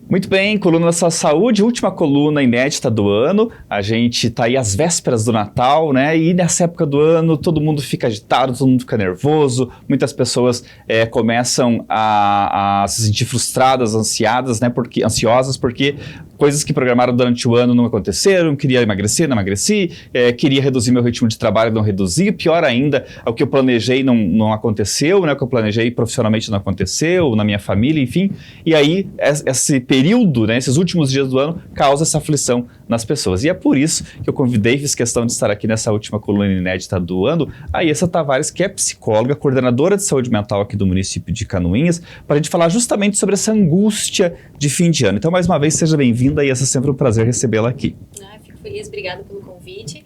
Muito bem, coluna da sua saúde, última coluna inédita do ano. A gente tá aí às vésperas do Natal, né? E nessa época do ano todo mundo fica agitado, todo mundo fica nervoso. Muitas pessoas começam a se sentir frustradas, ansiadas, né? Ansiosas porque coisas que programaram durante o ano não aconteceram. Queria emagrecer, não emagreci. Queria reduzir meu ritmo de trabalho, não reduzi. Pior ainda, o que eu planejei não aconteceu, né? O que eu planejei profissionalmente não aconteceu, na minha família, enfim. E aí, esse período, né, esses últimos dias do ano, causa essa aflição nas pessoas. E é por isso que eu convidei e fiz questão de estar aqui nessa última coluna inédita do ano, a Yessa Tavares, que é psicóloga, coordenadora de saúde mental aqui do município de Canoinhas, para a gente falar justamente sobre essa angústia de fim de ano. Então, mais uma vez, seja bem-vinda, Yessa, é sempre um prazer recebê-la aqui. Fico feliz, obrigada pelo convite.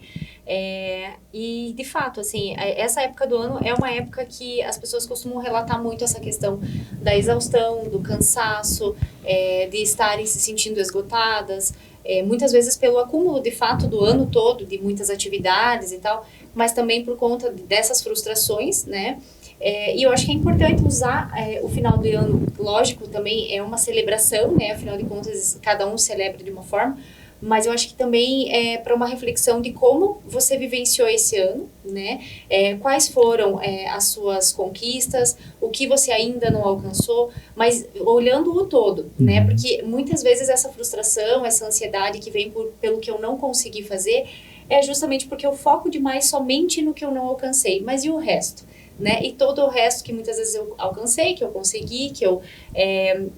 E de fato, assim, essa época do ano é uma época que as pessoas costumam relatar muito essa questão da exaustão, do cansaço, de estarem se sentindo esgotadas, muitas vezes pelo acúmulo de fato do ano todo, de muitas atividades e tal, mas também por conta dessas frustrações, né? E eu acho que é importante usar o final do ano, lógico, também é uma celebração, né? Afinal de contas, cada um celebra de uma forma, mas eu acho que também é para uma reflexão de como você vivenciou esse ano, né? Quais foram as suas conquistas, o que você ainda não alcançou, mas olhando o todo, né? Porque muitas vezes essa frustração, essa ansiedade que vem pelo que eu não consegui fazer, é justamente porque eu foco demais somente no que eu não alcancei, mas e o resto? Né? E todo o resto que muitas vezes eu alcancei, que eu consegui, que eu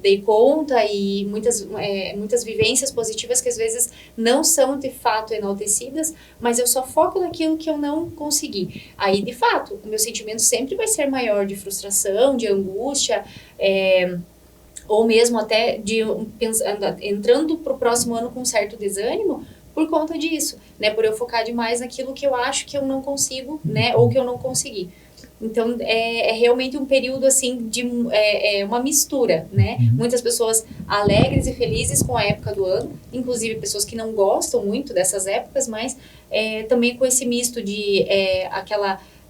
dei conta e muitas vivências positivas que às vezes não são de fato enaltecidas, mas eu só foco naquilo que eu não consegui. Aí, de fato, o meu sentimento sempre vai ser maior de frustração, de angústia, ou mesmo até entrando para o próximo ano com um certo desânimo, por conta disso, né? Por eu focar demais naquilo que eu acho que eu não consigo, né? Ou que eu não consegui. Então, é realmente um período, assim, de uma mistura, né? Muitas pessoas alegres e felizes com a época do ano, inclusive pessoas que não gostam muito dessas épocas, mas também com esse misto de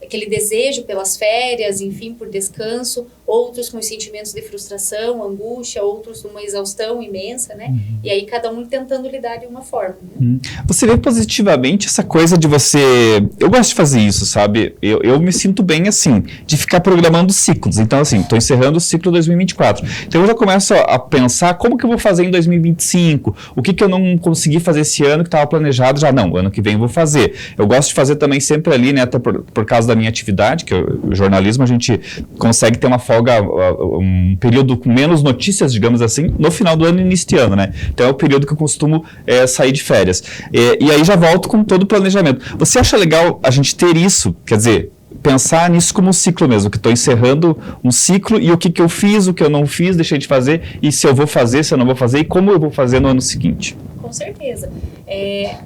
aquele desejo pelas férias, enfim, por descanso, outros com os sentimentos de frustração, angústia, outros numa exaustão imensa, né? E aí cada um tentando lidar de uma forma. Né? Você vê positivamente essa coisa de você... Eu gosto de fazer isso, sabe? Eu me sinto bem assim, de ficar programando ciclos. Então, assim, estou encerrando o ciclo 2024. Então, eu já começo a pensar como que eu vou fazer em 2025, o que eu não consegui fazer esse ano que estava planejado, já não, ano que vem eu vou fazer. Eu gosto de fazer também sempre ali, né, até por causa da minha atividade, que o jornalismo, a gente consegue ter uma folga, um período com menos notícias, digamos assim, no final do ano e início de ano, né? Então é o período que eu costumo sair de férias. E aí já volto com todo o planejamento. Você acha legal a gente ter isso? Quer dizer, pensar nisso como um ciclo mesmo, que estou encerrando um ciclo e o que eu fiz, o que eu não fiz, deixei de fazer, e se eu vou fazer, se eu não vou fazer, e como eu vou fazer no ano seguinte. Com certeza.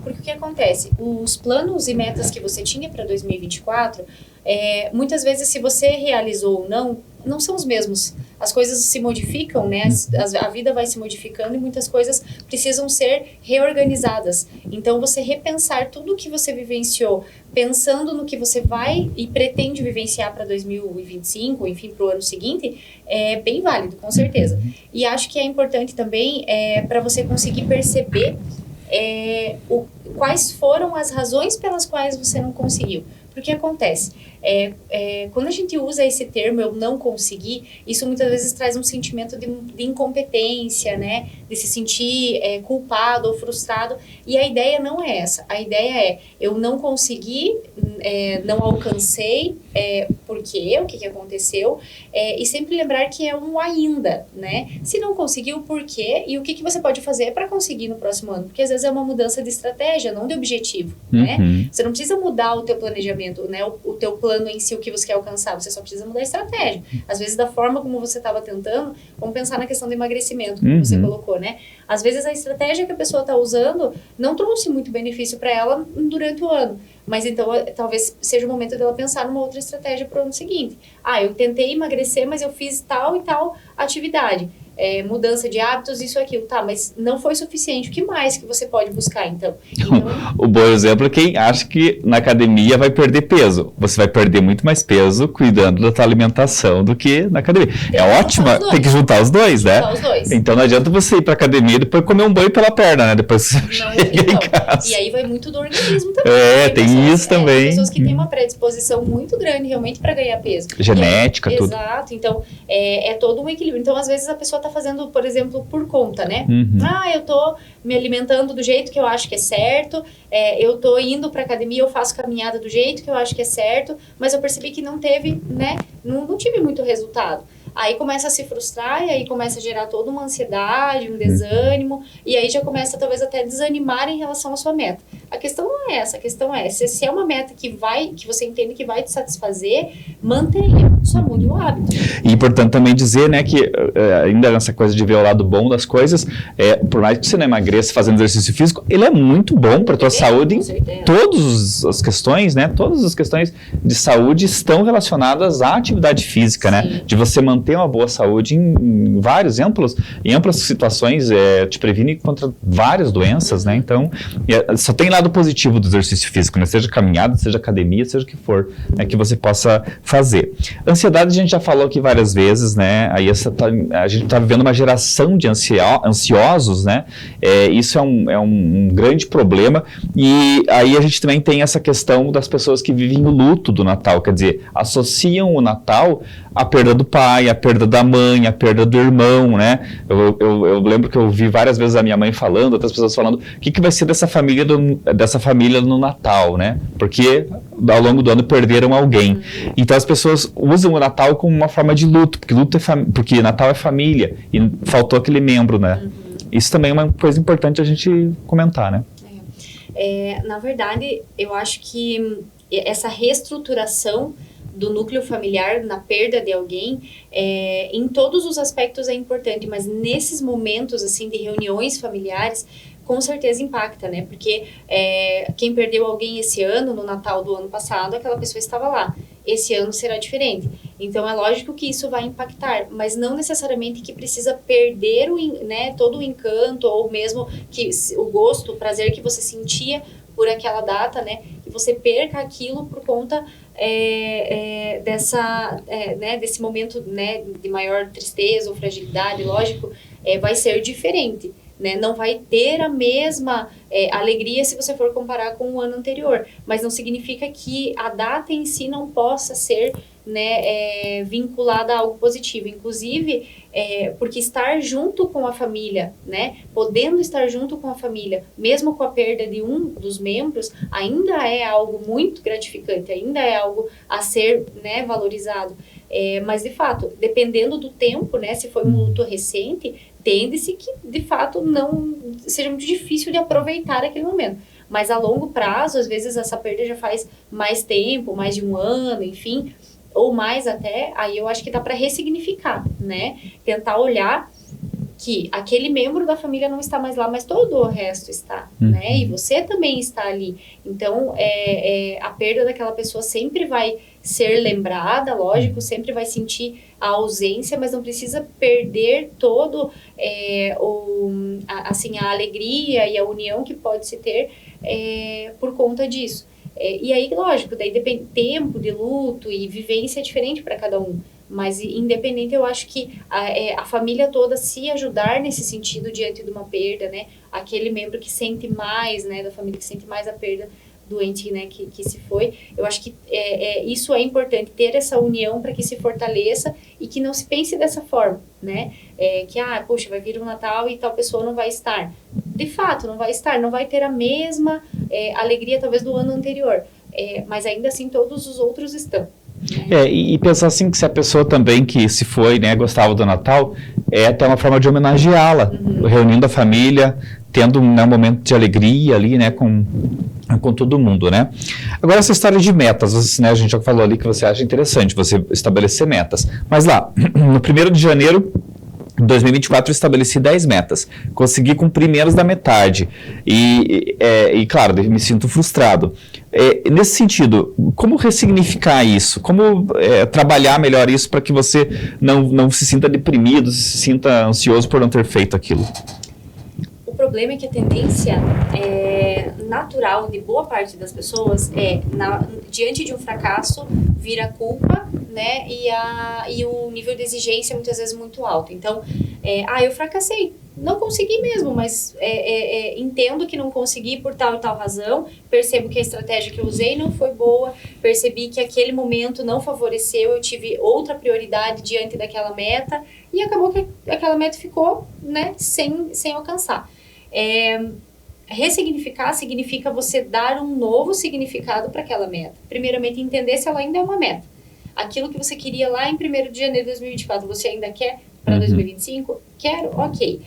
Porque o que acontece? Os planos e metas que você tinha para 2024, muitas vezes, se você realizou ou não são os mesmos. As coisas se modificam, né? A vida vai se modificando e muitas coisas precisam ser reorganizadas. Então, você repensar tudo o que você vivenciou, pensando no que você vai e pretende vivenciar para 2025, enfim, para o ano seguinte, é bem válido, com certeza. E acho que é importante também para você conseguir perceber quais foram as razões pelas quais você não conseguiu. Porque acontece, quando a gente usa esse termo, eu não consegui, isso muitas vezes traz um sentimento de incompetência, né? De se sentir culpado ou frustrado. E a ideia não é essa. A ideia é, eu não consegui, não alcancei, por quê? O que aconteceu? E sempre lembrar que é um ainda, né? Se não conseguiu, por quê? E o que você pode fazer para conseguir no próximo ano? Porque às vezes é uma mudança de estratégia, não de objetivo, né? Você não precisa mudar o teu planejamento, né, o teu plano em si, o que você quer alcançar, você só precisa mudar a estratégia. Às vezes, da forma como você estava tentando, vamos pensar na questão do emagrecimento, que você colocou, né? Às vezes, a estratégia que a pessoa está usando não trouxe muito benefício para ela durante o ano, mas então, talvez seja o momento dela pensar numa outra estratégia para o ano seguinte. Eu tentei emagrecer, mas eu fiz tal e tal atividade. mudança de hábitos, isso, aquilo, tá, mas não foi suficiente. O que mais que você pode buscar, então? O bom exemplo é quem acha que na academia vai perder peso. Você vai perder muito mais peso cuidando da tua alimentação do que na academia. Tem que juntar os dois, né? Então não adianta você ir pra academia e depois comer um banho pela perna, né? Depois você chega em casa. E aí vai muito do organismo também. Tem isso também. Tem pessoas que têm uma predisposição muito grande realmente para ganhar peso. Genética, tudo. Exato. Então, é todo um equilíbrio. Então, às vezes, a pessoa tá fazendo, por exemplo, por conta, né? Eu tô me alimentando do jeito que eu acho que é certo, eu tô indo pra academia, eu faço caminhada do jeito que eu acho que é certo, mas eu percebi que não teve, né? Não tive muito resultado. Aí começa a se frustrar e aí começa a gerar toda uma ansiedade, um desânimo, e aí já começa talvez até desanimar em relação à sua meta. A questão não é essa, a questão é, se é uma meta que você entende que vai te satisfazer, mantenha, só mude o hábito. E importante também dizer, né, que ainda nessa coisa de ver o lado bom das coisas, por mais que você não emagreça fazendo exercício físico, ele é muito bom para a tua saúde em todas as questões, né, todas as questões de saúde estão relacionadas à atividade física, né, de você manter uma boa saúde em vários amplas situações, te previne contra várias doenças, né, então só tem lado positivo do exercício físico, né, seja caminhada, seja academia, seja o que for, né, que você possa fazer. Ansiedade a gente já falou aqui várias vezes, né, aí a gente está vivendo uma geração de ansiosos, né, isso é um grande problema, e aí a gente também tem essa questão das pessoas que vivem o luto do Natal, quer dizer, associam o Natal à perda do pai, à perda da mãe, à perda do irmão, né, eu lembro que eu vi várias vezes a minha mãe falando, outras pessoas falando, o que vai ser dessa família no Natal, né, porque ao longo do ano perderam alguém, então as pessoas usam o Natal como uma forma de luto, porque Natal é família, e faltou aquele membro, né, isso também é uma coisa importante a gente comentar, né. Na verdade, eu acho que essa reestruturação do núcleo familiar, na perda de alguém, em todos os aspectos é importante, mas nesses momentos, assim, de reuniões familiares, com certeza impacta, né, porque quem perdeu alguém esse ano, no Natal do ano passado, aquela pessoa estava lá, esse ano será diferente, então é lógico que isso vai impactar, mas não necessariamente que precisa perder todo o encanto, ou mesmo que o gosto, o prazer que você sentia por aquela data, né, que você perca aquilo por conta desse momento, né, de maior tristeza ou fragilidade, lógico, vai ser diferente, né, não vai ter a mesma alegria se você for comparar com o ano anterior, mas não significa que a data em si não possa ser, né, vinculada a algo positivo, inclusive porque estar junto com a família, né, podendo estar junto com a família, mesmo com a perda de um dos membros, ainda é algo muito gratificante, ainda é algo a ser, né, valorizado, mas de fato, dependendo do tempo, né, se foi um luto recente, tende-se que de fato não seja muito difícil de aproveitar aquele momento. Mas a longo prazo, às vezes essa perda já faz mais tempo, mais de um ano, enfim, ou mais até, aí eu acho que dá para ressignificar, né? Tentar olhar que aquele membro da família não está mais lá, mas todo o resto está, né? E você também está ali. Então, a perda daquela pessoa sempre vai ser lembrada, lógico, sempre vai sentir a ausência, mas não precisa perder todo a alegria e a união que pode se ter por conta disso. E aí, lógico, daí depende tempo de luto e vivência é diferente para cada um. Mas, independente, eu acho que a família toda se ajudar nesse sentido diante de uma perda, né? Aquele membro que sente mais, né? Da família que sente mais a perda do ente, né? Que se foi. Eu acho que isso é importante, ter essa união para que se fortaleça e que não se pense dessa forma, né? Poxa, vai vir o Natal e tal pessoa não vai estar. De fato, não vai estar, não vai ter a mesma alegria, talvez, do ano anterior. Mas, ainda assim, todos os outros estão. E pensar assim que se a pessoa também que se foi, né, gostava do Natal, até uma forma de homenageá-la, reunindo a família, tendo um momento de alegria ali, né, com todo mundo, né. Agora essa história de metas, né, a gente já falou ali que você acha interessante, você estabelecer metas, mas lá, no 1º de janeiro, Em 2024 eu estabeleci 10 metas, consegui cumprir menos da metade e claro, me sinto frustrado. Nesse sentido, como ressignificar isso? Como trabalhar melhor isso para que você não se sinta deprimido, se sinta ansioso por não ter feito aquilo? O problema é que a tendência natural de boa parte das pessoas diante de um fracasso, vira culpa, né? E o nível de exigência muitas vezes muito alto. Então, eu fracassei, não consegui mesmo, mas entendo que não consegui por tal e tal razão, percebo que a estratégia que eu usei não foi boa, percebi que aquele momento não favoreceu, eu tive outra prioridade diante daquela meta e acabou que aquela meta ficou, né, sem alcançar. Ressignificar significa você dar um novo significado para aquela meta. Primeiramente, entender se ela ainda é uma meta. Aquilo que você queria lá em 1º de janeiro de 2024, você ainda quer para 2025? Quero? Ok.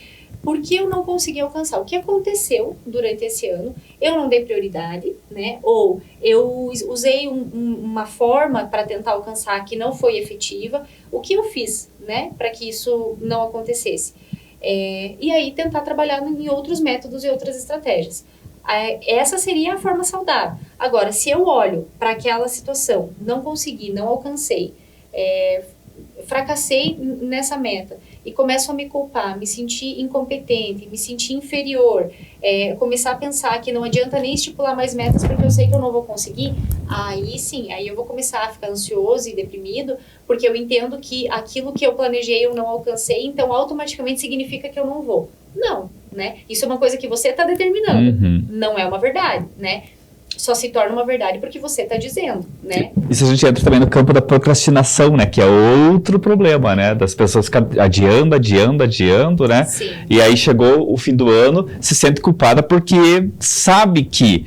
Por que eu não consegui alcançar? O que aconteceu durante esse ano? Eu não dei prioridade, né? Ou eu usei uma forma para tentar alcançar que não foi efetiva. O que eu fiz, né, para que isso não acontecesse? E aí tentar trabalhar em outros métodos e outras estratégias. Essa seria a forma saudável. Agora, se eu olho para aquela situação, não consegui, não alcancei, fracassei nessa meta e começo a me culpar, me sentir incompetente, me sentir inferior, começar a pensar que não adianta nem estipular mais metas porque eu sei que eu não vou conseguir, aí sim, aí eu vou começar a ficar ansioso e deprimido, porque eu entendo que aquilo que eu planejei eu não alcancei, então automaticamente significa que eu não vou. Não, né? Isso é uma coisa que você está determinando, não é uma verdade, né? Só se torna uma verdade porque você está dizendo, né? Isso a gente entra também no campo da procrastinação, né? Que é outro problema, né? Das pessoas ficarem adiando, né? Sim. E aí chegou o fim do ano, se sente culpada porque sabe que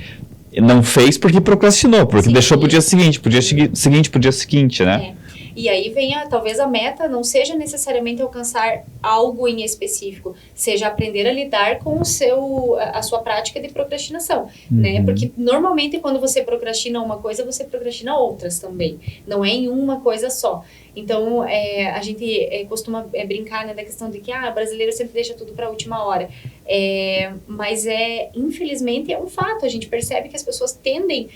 não fez porque procrastinou, porque deixou pro dia seguinte, pro dia seguinte, né? E aí vem, talvez a meta não seja necessariamente alcançar algo em específico, seja aprender a lidar com a sua prática de procrastinação, né? Porque normalmente quando você procrastina uma coisa, você procrastina outras também, não é em uma coisa só. Então, a gente costuma brincar, né, da questão de que brasileiro sempre deixa tudo para a última hora. Mas infelizmente é um fato, a gente percebe que as pessoas tendem,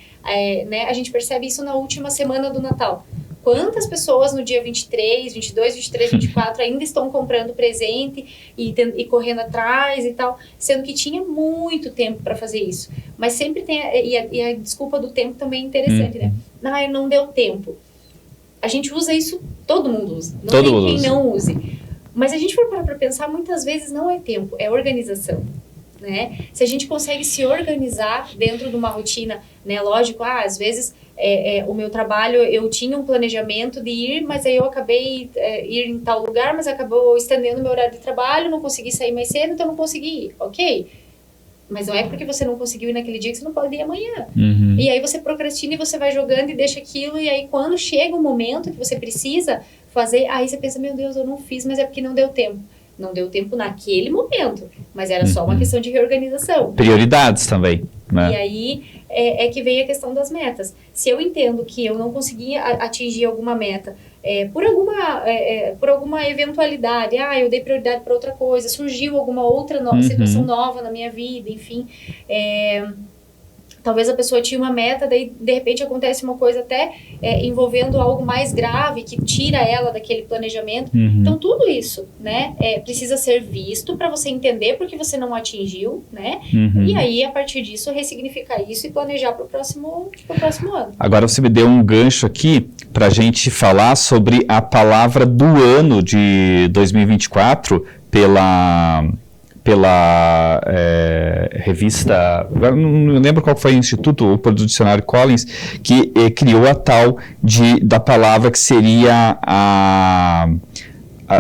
né, a gente percebe isso na última semana do Natal. Quantas pessoas no dia 23, 22, 23, 24 ainda estão comprando presente e correndo atrás e tal, sendo que tinha muito tempo para fazer isso. Mas sempre tem, e a desculpa do tempo também é interessante, né? Não deu tempo. A gente usa isso, todo mundo usa. Não tem quem não use. Mas a gente for parar para pensar, muitas vezes não é tempo, é organização. Né? Se a gente consegue se organizar dentro de uma rotina, né? Lógico, às vezes o meu trabalho, eu tinha um planejamento de ir, mas aí eu acabei ir em tal lugar, mas acabou estendendo meu horário de trabalho, não consegui sair mais cedo, então não consegui ir, ok? Mas não é porque você não conseguiu ir naquele dia que você não pode ir amanhã. E aí você procrastina e você vai jogando e deixa aquilo, e aí quando chega o momento que você precisa fazer, aí você pensa, meu Deus, eu não fiz, mas é porque não deu tempo. Não deu tempo naquele momento, mas era só uma questão de reorganização. Prioridades também, né? E aí é que vem a questão das metas. Se eu entendo que eu não consegui atingir alguma meta, por alguma eventualidade, eu dei prioridade para outra coisa, surgiu alguma outra situação nova na minha vida, enfim... Talvez a pessoa tinha uma meta, daí de repente acontece uma coisa até envolvendo algo mais grave, que tira ela daquele planejamento. Então tudo isso, né, precisa ser visto para você entender porque você não atingiu, né? E aí, a partir disso, ressignificar isso e planejar para o próximo ano. Agora você me deu um gancho aqui para a gente falar sobre a palavra do ano de 2024 pela revista, não lembro qual foi o instituto, ou pelo dicionário Collins, que criou a tal da palavra que seria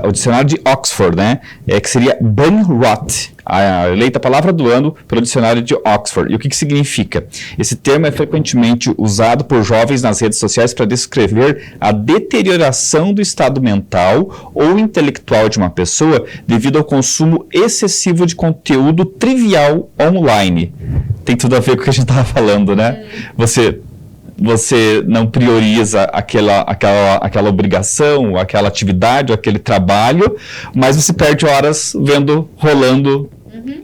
o dicionário de Oxford, né? Que seria brain rot, a eleita palavra do ano pelo dicionário de Oxford. E o que significa? Esse termo é frequentemente usado por jovens nas redes sociais para descrever a deterioração do estado mental ou intelectual de uma pessoa devido ao consumo excessivo de conteúdo trivial online. Tem tudo a ver com o que a gente estava falando, né? Você você não prioriza aquela obrigação, aquela atividade, aquele trabalho, mas você perde horas rolando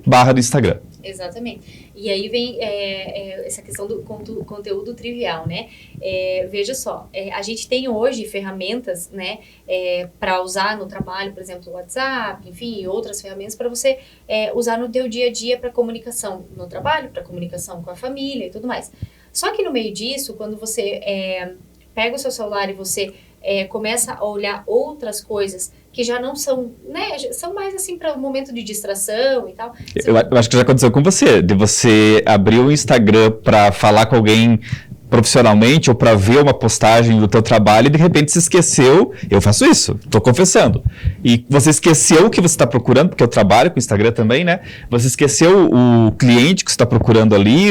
barra do Instagram. Exatamente. E aí vem essa questão do conteúdo trivial, né? Veja só, a gente tem hoje ferramentas, né, para usar no trabalho, por exemplo, o WhatsApp, enfim, e outras ferramentas para você usar no teu dia a dia para comunicação no trabalho, para comunicação com a família e tudo mais. Só que no meio disso, quando você pega o seu celular e você começa a olhar outras coisas que já não são, né, são mais assim para o momento de distração e tal. Eu acho que já aconteceu com você, de você abrir o Instagram para falar com alguém profissionalmente ou para ver uma postagem do teu trabalho e de repente se esqueceu, eu faço isso, estou confessando, e você esqueceu o que você está procurando, porque eu trabalho com o Instagram também, né? Você esqueceu o cliente que você está procurando ali,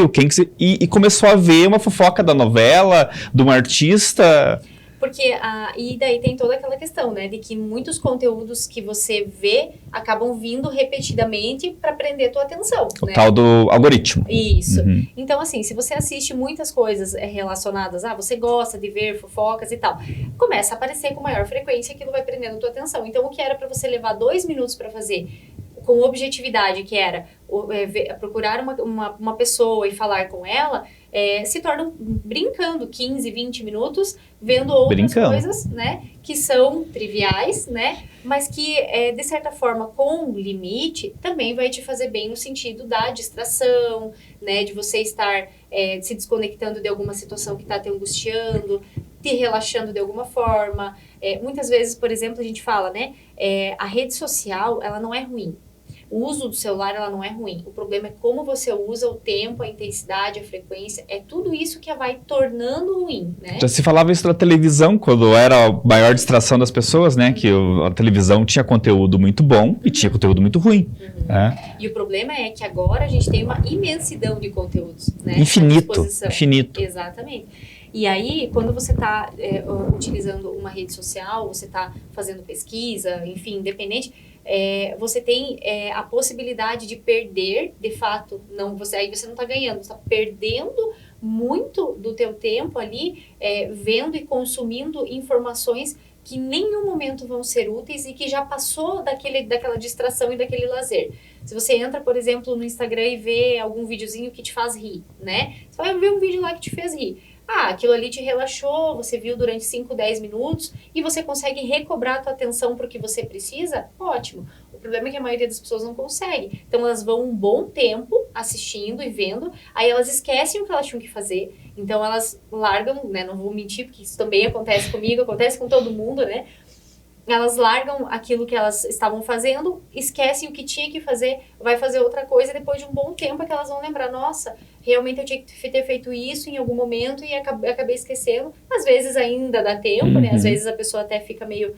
e começou a ver uma fofoca da novela, de um artista. Porque, e daí tem toda aquela questão, né, de que muitos conteúdos que você vê acabam vindo repetidamente para prender tua atenção. O né? tal do algoritmo. Isso. Então, assim, se você assiste muitas coisas relacionadas, você gosta de ver fofocas e tal, começa a aparecer com maior frequência, aquilo vai prendendo tua atenção. Então, o que era para você levar 2 minutos para fazer, com objetividade, que era procurar uma pessoa e falar com ela, se tornam brincando 15, 20 minutos, vendo outras coisas, né, que são triviais, né, mas que, de certa forma, com limite, também vai te fazer bem no sentido da distração, né, de você estar se desconectando de alguma situação que está te angustiando, te relaxando de alguma forma. Muitas vezes, por exemplo, a gente fala, né, a rede social, ela não é ruim. O uso do celular, ela não é ruim. O problema é como você usa o tempo, a intensidade, a frequência. É tudo isso que vai tornando ruim, né? Já se falava isso da televisão, quando era a maior distração das pessoas, né? Que a televisão tinha conteúdo muito bom e tinha conteúdo muito ruim. E o problema é que agora a gente tem uma imensidão de conteúdos, né? Infinito. Exatamente. E aí, quando você está utilizando uma rede social, você está fazendo pesquisa, enfim, independente, você tem a possibilidade de perder, de fato, aí você não está ganhando, você está perdendo muito do teu tempo ali, vendo e consumindo informações que em nenhum momento vão ser úteis e que já passou daquela distração e daquele lazer. Se você entra, por exemplo, no Instagram e vê algum videozinho que te faz rir, né? Você vai ver um vídeo lá que te fez rir. Aquilo ali te relaxou, você viu durante 5, 10 minutos e você consegue recobrar a tua atenção para o que você precisa, ótimo. O problema é que a maioria das pessoas não consegue. Então elas vão um bom tempo assistindo e vendo, aí elas esquecem o que elas tinham que fazer. Então elas largam, né, não vou mentir, porque isso também acontece comigo, acontece com todo mundo, né? Elas largam aquilo que elas estavam fazendo, esquecem o que tinha que fazer, vai fazer outra coisa, e depois de um bom tempo é que elas vão lembrar, nossa, realmente eu tinha que ter feito isso em algum momento e acabei esquecendo. Às vezes ainda dá tempo, né? Às vezes a pessoa até fica meio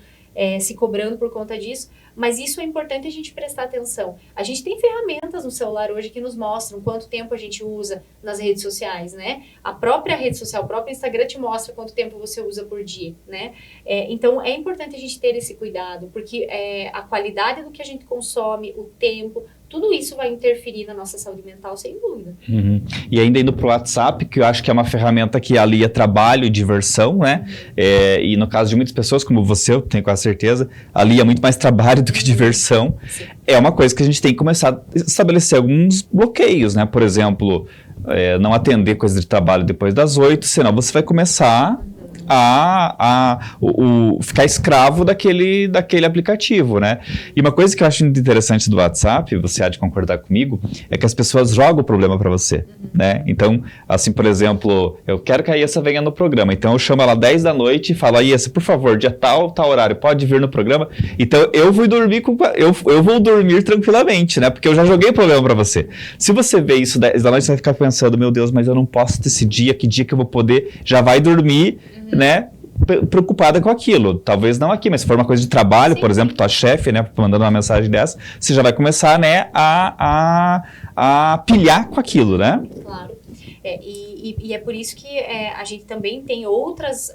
se cobrando por conta disso, mas isso é importante a gente prestar atenção. A gente tem ferramentas no celular hoje que nos mostram quanto tempo a gente usa nas redes sociais, né? A própria rede social, o próprio Instagram te mostra quanto tempo você usa por dia, né? Então, é importante a gente ter esse cuidado, porque a qualidade do que a gente consome, o tempo, tudo isso vai interferir na nossa saúde mental, sem dúvida. E ainda indo para o WhatsApp, que eu acho que é uma ferramenta que alia trabalho e diversão, né? E no caso de muitas pessoas, como você, eu tenho quase certeza, alia muito mais trabalho do que diversão. Sim. É uma coisa que a gente tem que começar a estabelecer alguns bloqueios, né? Por exemplo, não atender coisa de trabalho depois das 8, senão você vai começar a ficar escravo daquele aplicativo, né? E uma coisa que eu acho muito interessante do WhatsApp, você há de concordar comigo, é que as pessoas jogam o problema para você, né? Então, assim, por exemplo, eu quero que a Iessa venha no programa, então eu chamo ela 10 da noite e falo, Iessa, por favor, dia tal horário, pode vir no programa? Então, eu vou dormir tranquilamente, né? Porque eu já joguei o problema para você. Se você vê isso 10 da noite, você vai ficar pensando, meu Deus, mas eu não posso decidir que dia que eu vou poder, já vai dormir, né, preocupada com aquilo. Talvez não aqui, mas se for uma coisa de trabalho, por exemplo, tua chefe, né, mandando uma mensagem dessa, você já vai começar, né, a pilhar com aquilo, né? Claro. E é por isso que a gente também tem outras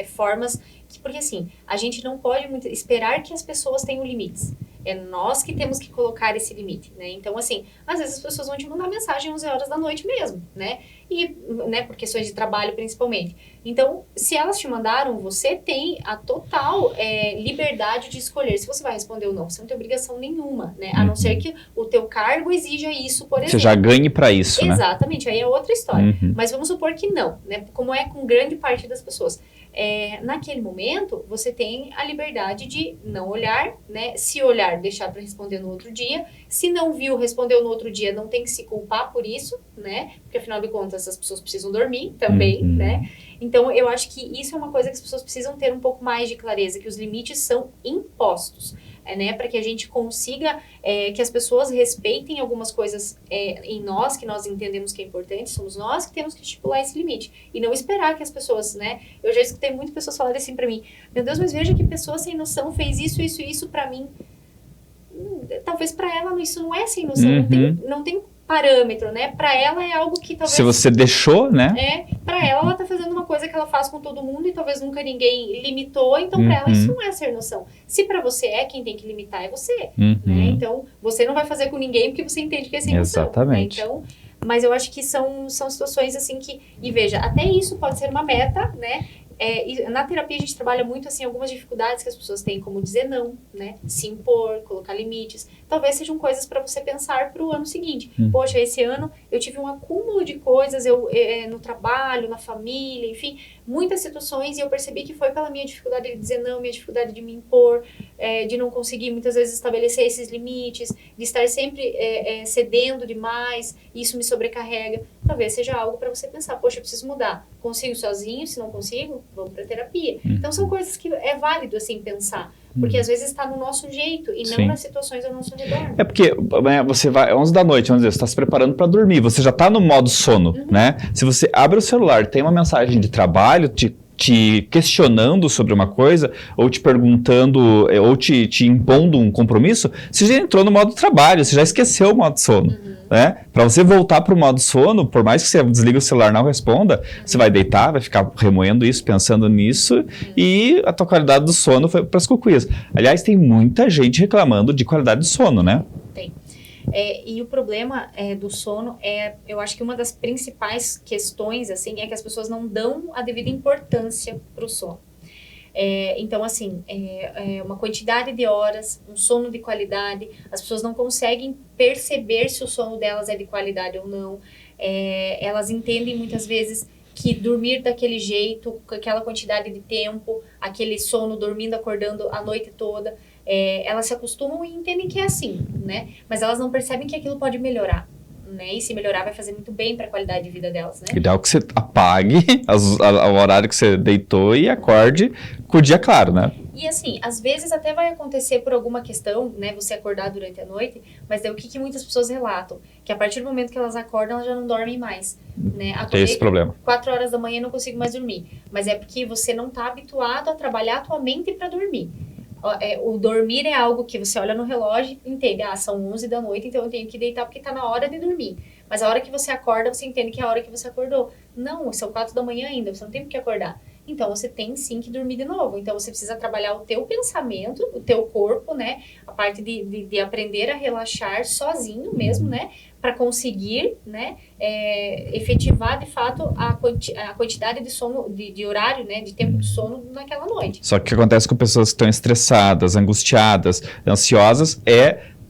formas, porque assim, a gente não pode esperar que as pessoas tenham limites. É nós que temos que colocar esse limite, né? Então, assim, às vezes as pessoas vão te mandar mensagem 11 horas da noite mesmo, né? E, né, por questões de trabalho principalmente. Então, se elas te mandaram, você tem a total liberdade de escolher se você vai responder ou não. Você não tem obrigação nenhuma, né? A não ser que o teu cargo exija isso, por exemplo. Você já ganhe para isso, né? Exatamente, aí é outra história. Mas vamos supor que não, né? Como é com grande parte das pessoas. Naquele momento, você tem a liberdade de não olhar, né? Se olhar, deixar para responder no outro dia. Se não viu, respondeu no outro dia, não tem que se culpar por isso, né? Porque afinal de contas, as pessoas precisam dormir também, né? Então, eu acho que isso é uma coisa que as pessoas precisam ter um pouco mais de clareza, que os limites são impostos, né? Para que a gente consiga que as pessoas respeitem algumas coisas em nós, que nós entendemos que é importante, somos nós que temos que estipular esse limite. E não esperar que as pessoas, né? Eu já escutei muitas pessoas falarem assim pra mim, meu Deus, mas veja que pessoa sem noção fez isso pra mim. Talvez pra ela isso não é sem noção, não tem parâmetro, né? Pra ela é algo que talvez... Se você deixou, né? Pra ela tá fazendo uma coisa que ela faz com todo mundo e talvez nunca ninguém limitou, então pra ela isso não é ser noção. Se pra você quem tem que limitar é você, né? Então, você não vai fazer com ninguém porque você entende que é sem noção. Exatamente. Né? Então, mas eu acho que são situações assim que... E veja, até isso pode ser uma meta, né? Na terapia a gente trabalha muito assim algumas dificuldades que as pessoas têm, como dizer não, né? Se impor, colocar limites. Talvez sejam coisas para você pensar para o ano seguinte. Poxa, esse ano eu tive um acúmulo de coisas, no trabalho, na família, enfim, muitas situações, e eu percebi que foi pela minha dificuldade de dizer não, minha dificuldade de me impor, de não conseguir muitas vezes estabelecer esses limites, de estar sempre cedendo demais, e isso me sobrecarrega. Talvez seja algo para você pensar, poxa, eu preciso mudar. Consigo sozinho? Se não consigo, vamos para terapia. Então são coisas que é válido assim pensar, porque às vezes está no nosso jeito e não nas situações ao nosso redor. Porque você vai 11 da noite, vamos dizer, você está se preparando para dormir, você já está no modo sono, né? Se você abre o celular, tem uma mensagem de trabalho, te questionando sobre uma coisa, ou te perguntando, ou te impondo um compromisso, você já entrou no modo trabalho, você já esqueceu o modo sono. Né? Para você voltar para o modo sono, por mais que você desligue o celular e não responda, você vai deitar, vai ficar remoendo isso, pensando nisso, e a tua qualidade do sono foi para as cucuias. Aliás, tem muita gente reclamando de qualidade de sono, né? Tem. E o problema do sono eu acho que uma das principais questões, assim, é que as pessoas não dão a devida importância para o sono. Então, assim, uma quantidade de horas, um sono de qualidade, as pessoas não conseguem perceber se o sono delas é de qualidade ou não. Elas entendem muitas vezes que dormir daquele jeito, com aquela quantidade de tempo, aquele sono, dormindo, acordando a noite toda, elas se acostumam e entendem que é assim, né? Mas elas não percebem que aquilo pode melhorar. Né? E se melhorar vai fazer muito bem para a qualidade de vida delas, né? Ideal que você apague o horário que você deitou e acorde com o dia claro, né? E assim, às vezes até vai acontecer por alguma questão, né? Você acordar durante a noite, mas daí o que muitas pessoas relatam? Que a partir do momento que elas acordam, elas já não dormem mais, né? Tem esse problema. 4 horas da manhã eu não consigo mais dormir. Mas é porque você não está habituado a trabalhar a tua mente para dormir. O dormir é algo que você olha no relógio e entende, são 11 da noite, então eu tenho que deitar porque está na hora de dormir. Mas a hora que você acorda, você entende que é a hora que você acordou. Não, são 4 da manhã ainda, você não tem por que acordar. Então, você tem sim que dormir de novo. Então, você precisa trabalhar o teu pensamento, o teu corpo, né? A parte de aprender a relaxar sozinho mesmo, né? Para conseguir, né? Efetivar, de fato, a quantidade de sono, de horário, né? De tempo de sono naquela noite. Só que o que acontece com pessoas que estão estressadas, angustiadas, ansiosas,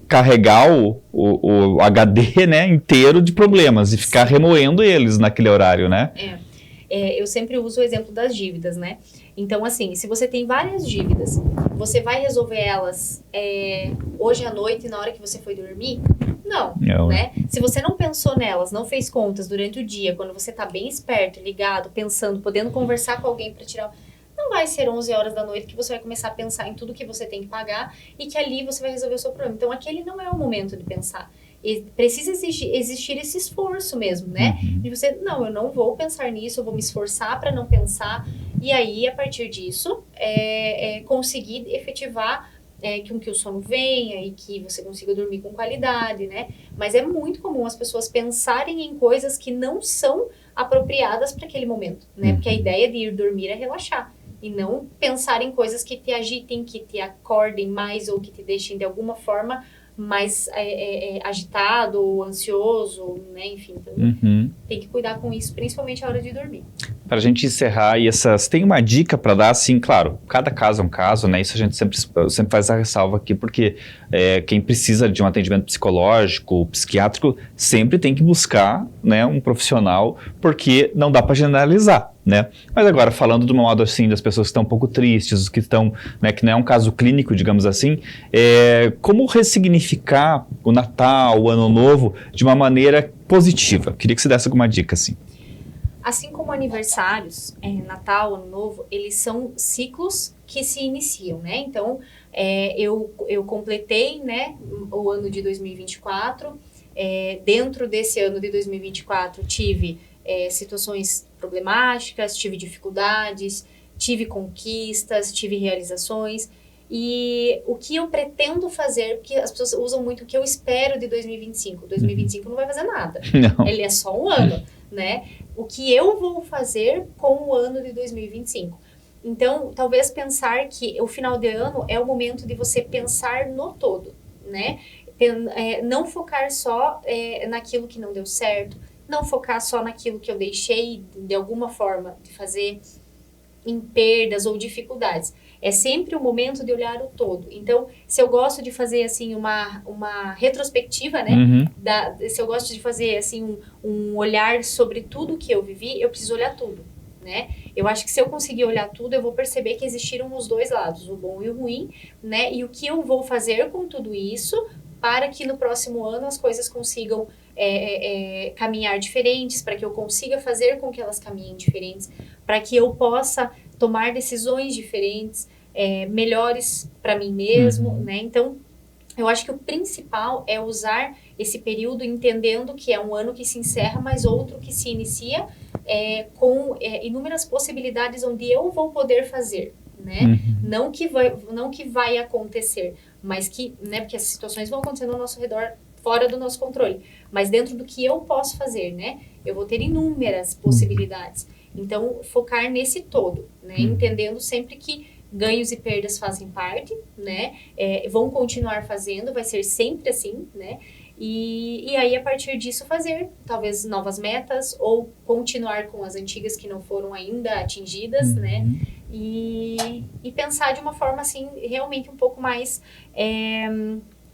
carregar o HD, né, inteiro de problemas e ficar remoendo eles naquele horário, né? Eu sempre uso o exemplo das dívidas, né? Então, assim, se você tem várias dívidas, você vai resolver elas hoje à noite, na hora que você foi dormir? Não, né? Se você não pensou nelas, não fez contas durante o dia, quando você tá bem esperto, ligado, pensando, podendo conversar com alguém para tirar... Não vai ser 11 horas da noite que você vai começar a pensar em tudo que você tem que pagar e que ali você vai resolver o seu problema. Então, aquele não é o momento de pensar. E precisa existir esse esforço mesmo, né? De você, não, eu não vou pensar nisso, eu vou me esforçar para não pensar. E aí, a partir disso, conseguir efetivar que o sono venha e que você consiga dormir com qualidade, né? Mas é muito comum as pessoas pensarem em coisas que não são apropriadas para aquele momento, né? Porque a ideia de ir dormir é relaxar. E não pensar em coisas que te agitem, que te acordem mais ou que te deixem de alguma forma mais agitado ou ansioso, né? Enfim, então tem que cuidar com isso, principalmente a hora de dormir. Para a gente encerrar, tem uma dica para dar, assim, claro, cada caso é um caso, né? Isso a gente sempre faz a ressalva aqui, porque quem precisa de um atendimento psicológico, psiquiátrico, sempre tem que buscar, né, um profissional, porque não dá para generalizar, né? Mas agora, falando de um modo assim, das pessoas que estão um pouco tristes, que estão, né, que não é um caso clínico, digamos assim, como ressignificar o Natal, o Ano Novo, de uma maneira positiva? Queria que você desse alguma dica, assim. Assim como aniversários, Natal, Ano Novo, eles são ciclos que se iniciam, né? Então, eu completei, né, o ano de 2024. Dentro desse ano de 2024, tive situações problemáticas, tive dificuldades, tive conquistas, tive realizações. E o que eu pretendo fazer, porque as pessoas usam muito o que eu espero de 2025. 2025 não vai fazer nada. Não. Ele é só um ano, né? O que eu vou fazer com o ano de 2025. Então, talvez pensar que o final de ano é o momento de você pensar no todo, né? Não focar só naquilo que não deu certo, não focar só naquilo que eu deixei de alguma forma de fazer, em perdas ou dificuldades. É sempre o momento de olhar o todo. Então, se eu gosto de fazer, assim, uma retrospectiva, né? Se eu gosto de fazer, assim, um olhar sobre tudo que eu vivi, eu preciso olhar tudo, né? Eu acho que se eu conseguir olhar tudo, eu vou perceber que existiram os dois lados, o bom e o ruim, né? E o que eu vou fazer com tudo isso para que no próximo ano as coisas consigam caminhar diferentes, para que eu consiga fazer com que elas caminhem diferentes, para que eu possa tomar decisões diferentes, melhores para mim mesmo, né? Então, eu acho que o principal é usar esse período entendendo que é um ano que se encerra, mas outro que se inicia com inúmeras possibilidades onde eu vou poder fazer, né? Não que vai acontecer, mas que, né? Porque as situações vão acontecer ao nosso redor, fora do nosso controle, mas dentro do que eu posso fazer, né? Eu vou ter inúmeras possibilidades. Então, focar nesse todo, né? Entendendo sempre que ganhos e perdas fazem parte, né? Vão continuar fazendo, vai ser sempre assim, né? E aí, a partir disso, fazer talvez novas metas ou continuar com as antigas que não foram ainda atingidas, né? E pensar de uma forma, assim, realmente um pouco mais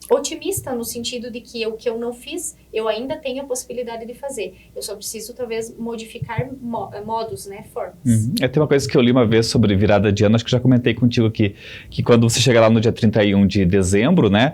otimista, no sentido de que o que eu não fiz, eu ainda tenho a possibilidade de fazer. Eu só preciso, talvez, modificar modos, né, formas. Tem uma coisa que eu li uma vez sobre virada de ano, acho que já comentei contigo aqui, que quando você chega lá no dia 31 de dezembro, né,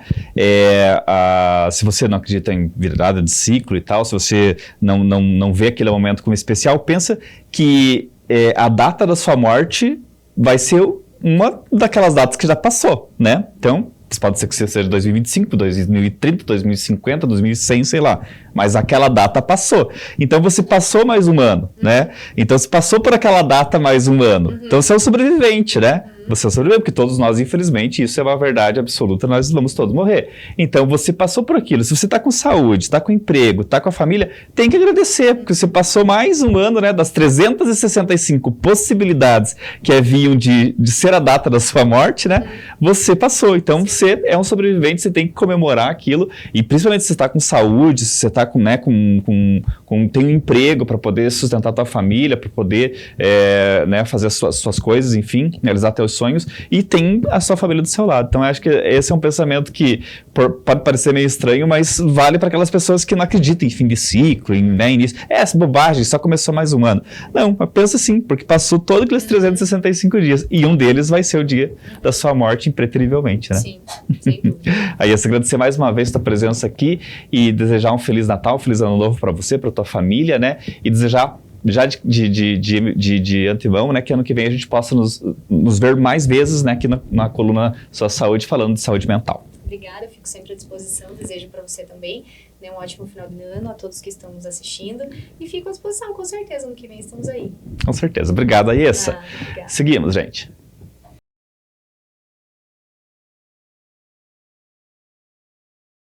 se você não acredita em virada de ciclo e tal, se você não vê aquele momento como especial, pensa que a data da sua morte vai ser uma daquelas datas que já passou, né? Então, pode ser que seja 2025, 2030, 2050, 2100, sei lá. Mas aquela data passou. Então, você passou mais um ano, né? Então, você passou por aquela data mais um ano. Então, você é um sobrevivente, né? Você é um sobrevivente, porque todos nós, infelizmente, isso é uma verdade absoluta, nós vamos todos morrer. Então, você passou por aquilo. Se você está com saúde, está com emprego, está com a família, tem que agradecer, porque você passou mais um ano, né? Das 365 possibilidades que haviam de ser a data da sua morte, né? Você passou. Então, você é um sobrevivente, você tem que comemorar aquilo. E principalmente se você está com saúde, se você está tem um emprego para poder sustentar a tua família, para poder fazer as suas coisas, enfim, realizar teus sonhos, e tem a sua família do seu lado. Então, eu acho que esse é um pensamento que pode parecer meio estranho, mas vale para aquelas pessoas que não acreditam em fim de ciclo, em início. Essa bobagem, só começou mais um ano. Não, mas pensa assim, porque passou todos aqueles 365 dias, e um deles vai ser o dia da sua morte, impreterivelmente, né? Sim, sem dúvida. Aí, eu agradecer mais uma vez a tua presença aqui e desejar um Feliz Natal, Feliz Ano Novo para você, para tua família, né? E desejar já de antemão, né, que ano que vem a gente possa nos ver mais vezes, né, aqui na coluna Sua Saúde, falando de saúde mental. Obrigada, eu fico sempre à disposição, desejo para você também, né, um ótimo final de ano a todos que estão nos assistindo, e fico à disposição, com certeza, ano que vem estamos aí. Com certeza. Obrigado, Aiessa. Obrigada. Seguimos, gente.